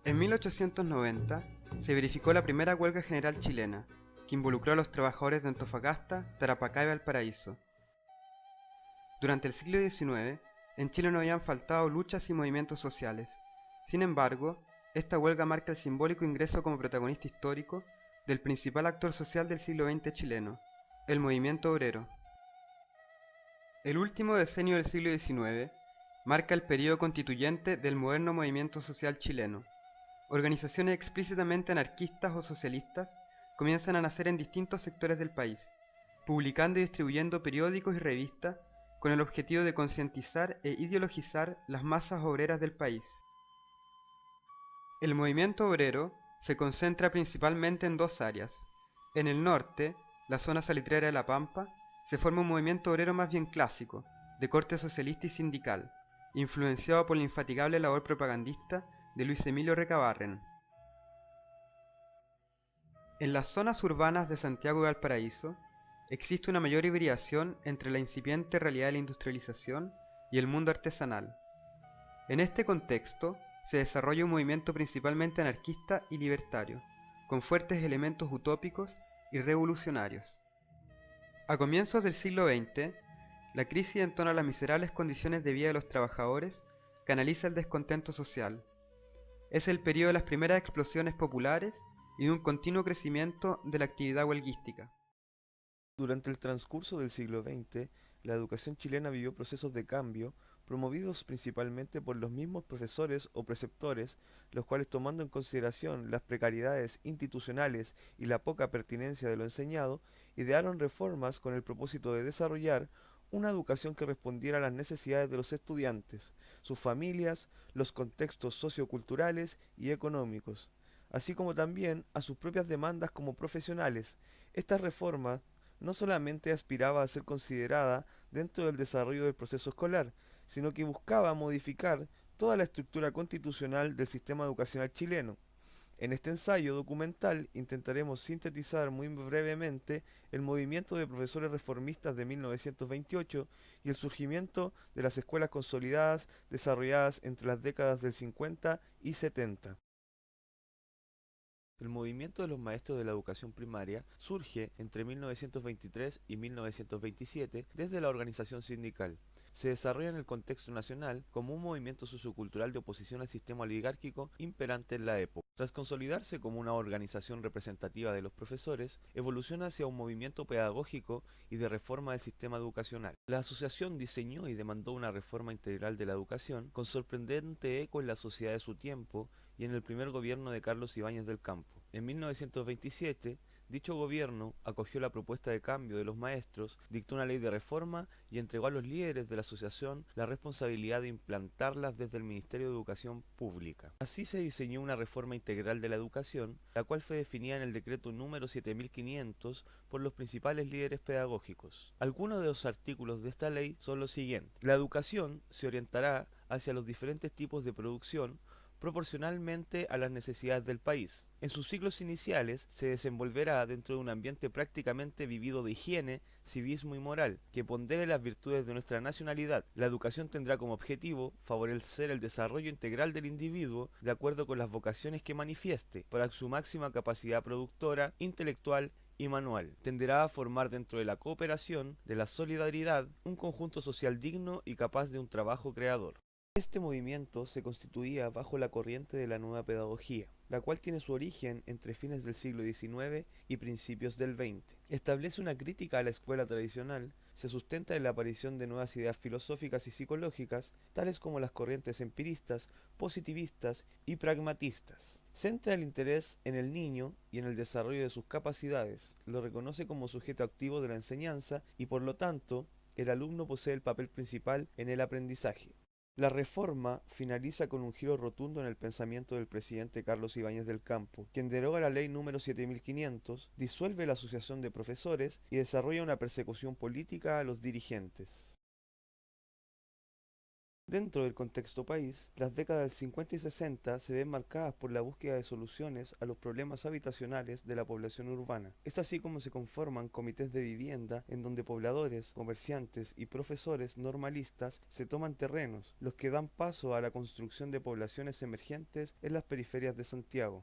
En 1890 se verificó la primera huelga general chilena, que involucró a los trabajadores de Antofagasta, Tarapacá y Valparaíso. Durante el siglo XIX, en Chile no habían faltado luchas y movimientos sociales. Sin embargo, esta huelga marca el simbólico ingreso como protagonista histórico del principal actor social del siglo XX chileno, el movimiento obrero. El último decenio del siglo XIX marca el período constituyente del moderno movimiento social chileno. Organizaciones explícitamente anarquistas o socialistas comienzan a nacer en distintos sectores del país, publicando y distribuyendo periódicos y revistas con el objetivo de concientizar e ideologizar las masas obreras del país. El movimiento obrero se concentra principalmente en dos áreas. En el norte, la zona salitrera de La Pampa, se forma un movimiento obrero más bien clásico, de corte socialista y sindical, influenciado por la infatigable labor propagandista de Luis Emilio Recabarren. En las zonas urbanas de Santiago y Valparaíso, existe una mayor hibridación entre la incipiente realidad de la industrialización y el mundo artesanal. En este contexto, se desarrolla un movimiento principalmente anarquista y libertario, con fuertes elementos utópicos y revolucionarios. A comienzos del siglo XX, la crisis en torno a las miserables condiciones de vida de los trabajadores canaliza el descontento social. Es el periodo de las primeras explosiones populares y de un continuo crecimiento de la actividad huelguística. Durante el transcurso del siglo XX, la educación chilena vivió procesos de cambio promovidos principalmente por los mismos profesores o preceptores, los cuales tomando en consideración las precariedades institucionales y la poca pertinencia de lo enseñado, idearon reformas con el propósito de desarrollar una educación que respondiera a las necesidades de los estudiantes, sus familias, los contextos socioculturales y económicos, así como también a sus propias demandas como profesionales. Estas reformas no solamente aspiraba a ser considerada dentro del desarrollo del proceso escolar, sino que buscaba modificar toda la estructura constitucional del sistema educacional chileno. En este ensayo documental intentaremos sintetizar muy brevemente el movimiento de profesores reformistas de 1928 y el surgimiento de las escuelas consolidadas desarrolladas entre las décadas del 50 y 70. El movimiento de los maestros de la educación primaria surge entre 1923 y 1927 desde la organización sindical. Se desarrolla en el contexto nacional como un movimiento sociocultural de oposición al sistema oligárquico imperante en la época. Tras consolidarse como una organización representativa de los profesores, evoluciona hacia un movimiento pedagógico y de reforma del sistema educacional. La asociación diseñó y demandó una reforma integral de la educación con sorprendente eco en la sociedad de su tiempo y en el primer gobierno de Carlos Ibáñez del Campo. En 1927, dicho gobierno acogió la propuesta de cambio de los maestros, dictó una ley de reforma y entregó a los líderes de la asociación la responsabilidad de implantarlas desde el Ministerio de Educación Pública. Así se diseñó una reforma integral de la educación, la cual fue definida en el decreto número 7500 por los principales líderes pedagógicos. Algunos de los artículos de esta ley son los siguientes. La educación se orientará hacia los diferentes tipos de producción proporcionalmente a las necesidades del país. En sus ciclos iniciales se desenvolverá dentro de un ambiente prácticamente vivido de higiene, civismo y moral, que pondere las virtudes de nuestra nacionalidad. La educación tendrá como objetivo favorecer el desarrollo integral del individuo de acuerdo con las vocaciones que manifieste, para su máxima capacidad productora, intelectual y manual. Tenderá a formar dentro de la cooperación, de la solidaridad, un conjunto social digno y capaz de un trabajo creador. Este movimiento se constituía bajo la corriente de la nueva pedagogía, la cual tiene su origen entre fines del siglo XIX y principios del XX. Establece una crítica a la escuela tradicional, se sustenta en la aparición de nuevas ideas filosóficas y psicológicas, tales como las corrientes empiristas, positivistas y pragmatistas. Centra el interés en el niño y en el desarrollo de sus capacidades, lo reconoce como sujeto activo de la enseñanza y por lo tanto, el alumno posee el papel principal en el aprendizaje. La reforma finaliza con un giro rotundo en el pensamiento del presidente Carlos Ibáñez del Campo, quien deroga la ley número 7500, disuelve la asociación de profesores y desarrolla una persecución política a los dirigentes. Dentro del contexto país, las décadas del 50 y 60 se ven marcadas por la búsqueda de soluciones a los problemas habitacionales de la población urbana. Es así como se conforman comités de vivienda en donde pobladores, comerciantes y profesores normalistas se toman terrenos, los que dan paso a la construcción de poblaciones emergentes en las periferias de Santiago.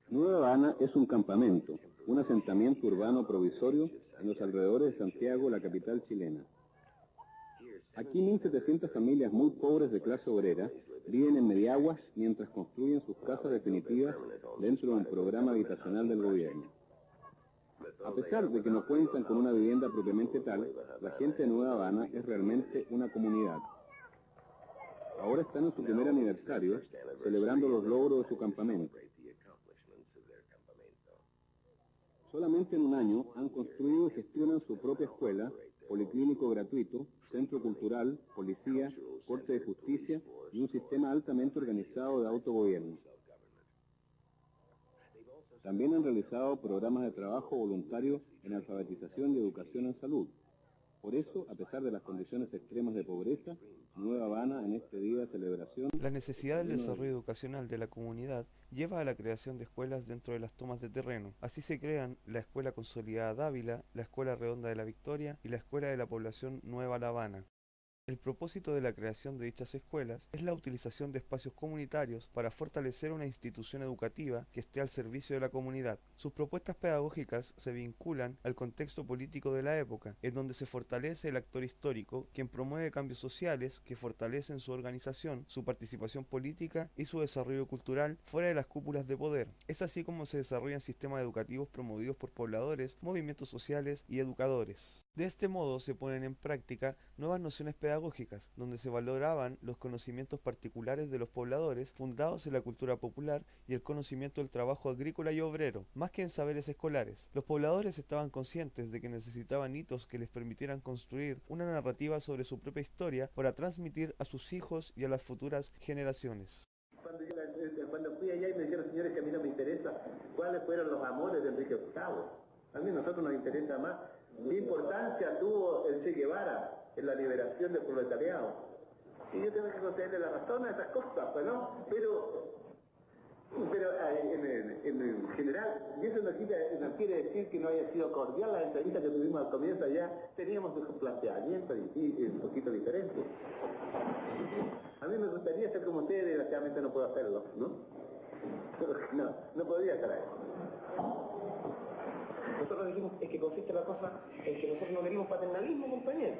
Nueva Habana es un campamento, un asentamiento urbano provisorio en los alrededores de Santiago, la capital chilena. Aquí 1.700 familias muy pobres de clase obrera viven en mediaguas mientras construyen sus casas definitivas dentro de un programa habitacional del gobierno. A pesar de que no cuentan con una vivienda propiamente tal, la gente de Nueva Habana es realmente una comunidad. Ahora están en su primer aniversario, celebrando los logros de su campamento. Solamente en un año han construido y gestionan su propia escuela, policlínico gratuito, centro cultural, policía, corte de justicia y un sistema altamente organizado de autogobierno. También han realizado programas de trabajo voluntario en alfabetización y educación en salud. Por eso, a pesar de las condiciones extremas de pobreza, Nueva Habana en este día de celebración... La necesidad del desarrollo educacional de la comunidad lleva a la creación de escuelas dentro de las tomas de terreno. Así se crean la Escuela Consolidada Dávila, la Escuela Redonda de la Victoria y la Escuela de la Población Nueva La Habana. El propósito de la creación de dichas escuelas es la utilización de espacios comunitarios para fortalecer una institución educativa que esté al servicio de la comunidad. Sus propuestas pedagógicas se vinculan al contexto político de la época, en donde se fortalece el actor histórico, quien promueve cambios sociales que fortalecen su organización, su participación política y su desarrollo cultural fuera de las cúpulas de poder. Es así como se desarrollan sistemas educativos promovidos por pobladores, movimientos sociales y educadores. De este modo se ponen en práctica nuevas nociones pedagógicas, donde se valoraban los conocimientos particulares de los pobladores fundados en la cultura popular y el conocimiento del trabajo agrícola y obrero, más que en saberes escolares. Los pobladores estaban conscientes de que necesitaban hitos que les permitieran construir una narrativa sobre su propia historia para transmitir a sus hijos y a las futuras generaciones. Cuando fui allá y me dijeron, señores, que a mí no me interesa cuáles fueron los amores de Enrique VIII. A mí a nosotros nos interesa más qué importancia tuvo el Che Guevara en la liberación del proletariado. Y yo tengo que concederle la razón a esas cosas, pues, ¿no? Pero en general, y eso no quiere decir que no haya sido cordial la entrevista que tuvimos al comienzo allá, teníamos un planteamiento un poquito diferente. A mí me gustaría ser como ustedes, desgraciadamente no puedo hacerlo, ¿no? No podría estar ahí. Nosotros dijimos, es que consiste la cosa en que nosotros no queremos paternalismo, compañeros.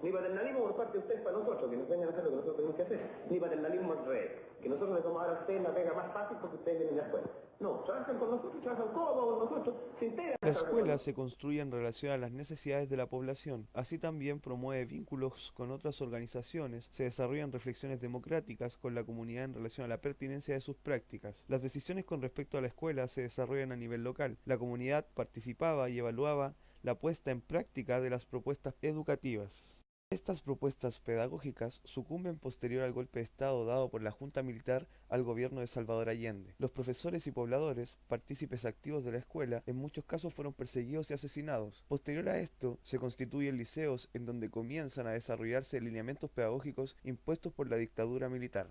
Ni paternalismo por parte de ustedes para nosotros, que nos vengan a hacer lo que nosotros tenemos que hacer. Ni paternalismo al revés, que nosotros les vamos a dar a ustedes la pega más fácil porque ustedes vienen de afuera. No, trabajan con nosotros, trabajan cómodos con nosotros, se integran. La escuela se construye en relación a las necesidades de la población, así también promueve vínculos con otras organizaciones, se desarrollan reflexiones democráticas con la comunidad en relación a la pertinencia de sus prácticas. Las decisiones con respecto a la escuela se desarrollan a nivel local. La comunidad participaba y evaluaba la puesta en práctica de las propuestas educativas. Estas propuestas pedagógicas sucumben posterior al golpe de Estado dado por la Junta Militar al gobierno de Salvador Allende. Los profesores y pobladores, partícipes activos de la escuela, en muchos casos fueron perseguidos y asesinados. Posterior a esto, se constituyen liceos en donde comienzan a desarrollarse lineamientos pedagógicos impuestos por la dictadura militar.